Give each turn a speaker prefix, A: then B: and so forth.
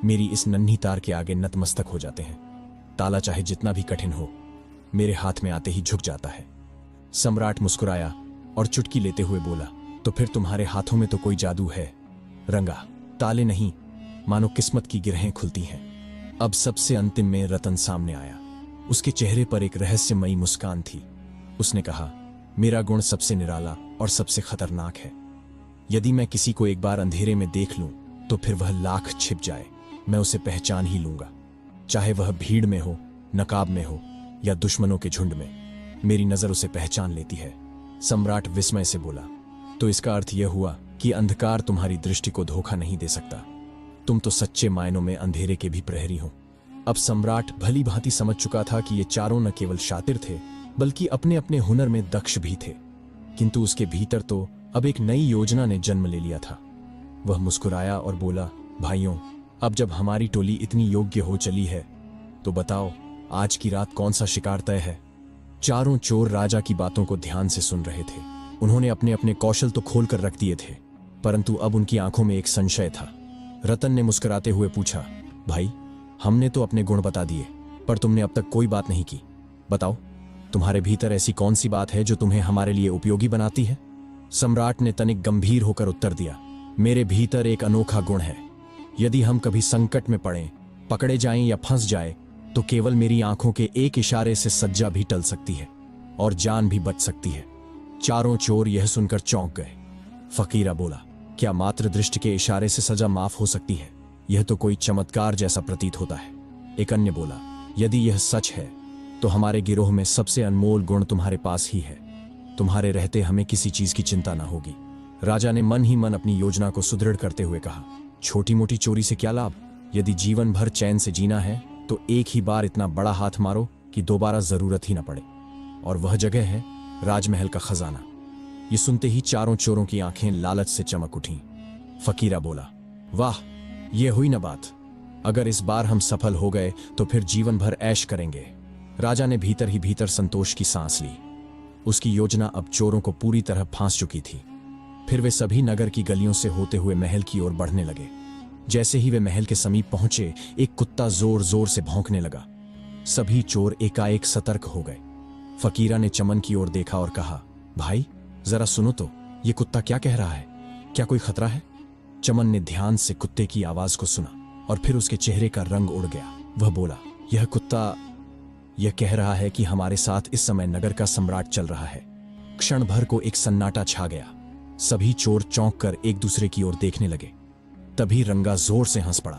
A: मेरी इस नन्ही तार के आगे नतमस्तक हो जाते हैं। ताला चाहे जितना भी कठिन हो, मेरे हाथ में आते ही झुक जाता है। सम्राट मुस्कुराया और चुटकी लेते हुए बोला, तो फिर तुम्हारे हाथों में तो कोई जादू है रंगा, ताले नहीं, मानो किस्मत की गिरहें खुलती हैं। अब सबसे अंतिम में रतन सामने आया। उसके चेहरे पर एक रहस्यमयी मुस्कान थी। उसने कहा, मेरा गुण सबसे निराला और सबसे खतरनाक है। यदि मैं किसी को एक बार अंधेरे में देख लूं तो फिर वह लाख छिप जाए, मैं उसे पहचान ही लूंगा। चाहे वह भीड़ में हो, नकाब में हो या दुश्मनों के झुंड में, मेरी नजर उसे पहचान लेती है। सम्राट विस्मय से बोला, तो इसका अर्थ यह हुआ कि अंधकार तुम्हारी दृष्टि को धोखा नहीं दे सकता। तुम तो सच्चे मायनों में अंधेरे के भी प्रहरी हो। अब सम्राट भली भांति समझ चुका था कि ये चारों न केवल शातिर थे, बल्कि अपने अपने हुनर में दक्ष भी थे। किंतु उसके भीतर तो अब एक नई योजना ने जन्म ले लिया था। वह मुस्कुराया और बोला, भाइयों, अब जब हमारी टोली इतनी योग्य हो चली है तो बताओ, आज की रात कौन सा शिकार तय है। चारों चोर राजा की बातों को ध्यान से सुन रहे थे। उन्होंने अपने अपने कौशल तो खोलकर रख दिए थे, परंतु अब उनकी आंखों में एक संशय था। रतन ने मुस्कुराते हुए पूछा, भाई, हमने तो अपने गुण बता दिए, पर तुमने अब तक कोई बात नहीं की। बताओ, तुम्हारे भीतर ऐसी कौन सी बात है जो तुम्हें हमारे लिए उपयोगी बनाती है। सम्राट ने तनिक गंभीर होकर उत्तर दिया, मेरे भीतर एक अनोखा गुण है। यदि हम कभी संकट में पड़ें, पकड़े जाएं या फंस जाए, तो केवल मेरी आंखों के एक इशारे से सज्जा भी टल सकती है और जान भी बच सकती है। चारों चोर यह सुनकर चौंक गए। फकीरा बोला, क्या मात्र दृष्टि के इशारे से सजा माफ हो सकती है? यह तो कोई चमत्कार जैसा प्रतीत होता है। एक अन्य बोला, यदि यह सच है तो हमारे गिरोह में सबसे अनमोल गुण तुम्हारे पास ही है। तुम्हारे रहते हमें किसी चीज की चिंता ना होगी। राजा ने मन ही मन अपनी योजना को सुदृढ़ करते हुए कहा, छोटी मोटी चोरी से क्या लाभ? यदि जीवन भर चैन से जीना है तो एक ही बार इतना बड़ा हाथ मारो कि दोबारा जरूरत ही ना पड़े। और वह जगह है राजमहल का खजाना। ये सुनते ही चारों चोरों की आंखें लालच से चमक उठीं। फकीरा बोला, वाह, यह हुई ना बात। अगर इस बार हम सफल हो गए तो फिर जीवन भर ऐश करेंगे। राजा ने भीतर ही भीतर संतोष की सांस ली। उसकी योजना अब चोरों को पूरी तरह फांस चुकी थी। फिर वे सभी नगर की गलियों से होते हुए महल की ओर बढ़ने लगे। जैसे ही वे महल के समीप पहुंचे, एक कुत्ता जोर जोर से भौंकने लगा। सभी चोर एकाएक सतर्क हो गए। फकीरा ने चमन की ओर देखा और कहा, भाई, जरा सुनो तो, ये कुत्ता क्या कह रहा है? क्या कोई खतरा है? चमन ने ध्यान से कुत्ते की आवाज को सुना और फिर उसके चेहरे का रंग उड़ गया। वह बोला, यह कुत्ता यह कह रहा है कि हमारे साथ इस समय नगर का सम्राट चल रहा है। क्षण भर को एक सन्नाटा छा गया। सभी चोर चौंक कर एक दूसरे की ओर देखने लगे। तभी रंगा जोर से हंस पड़ा।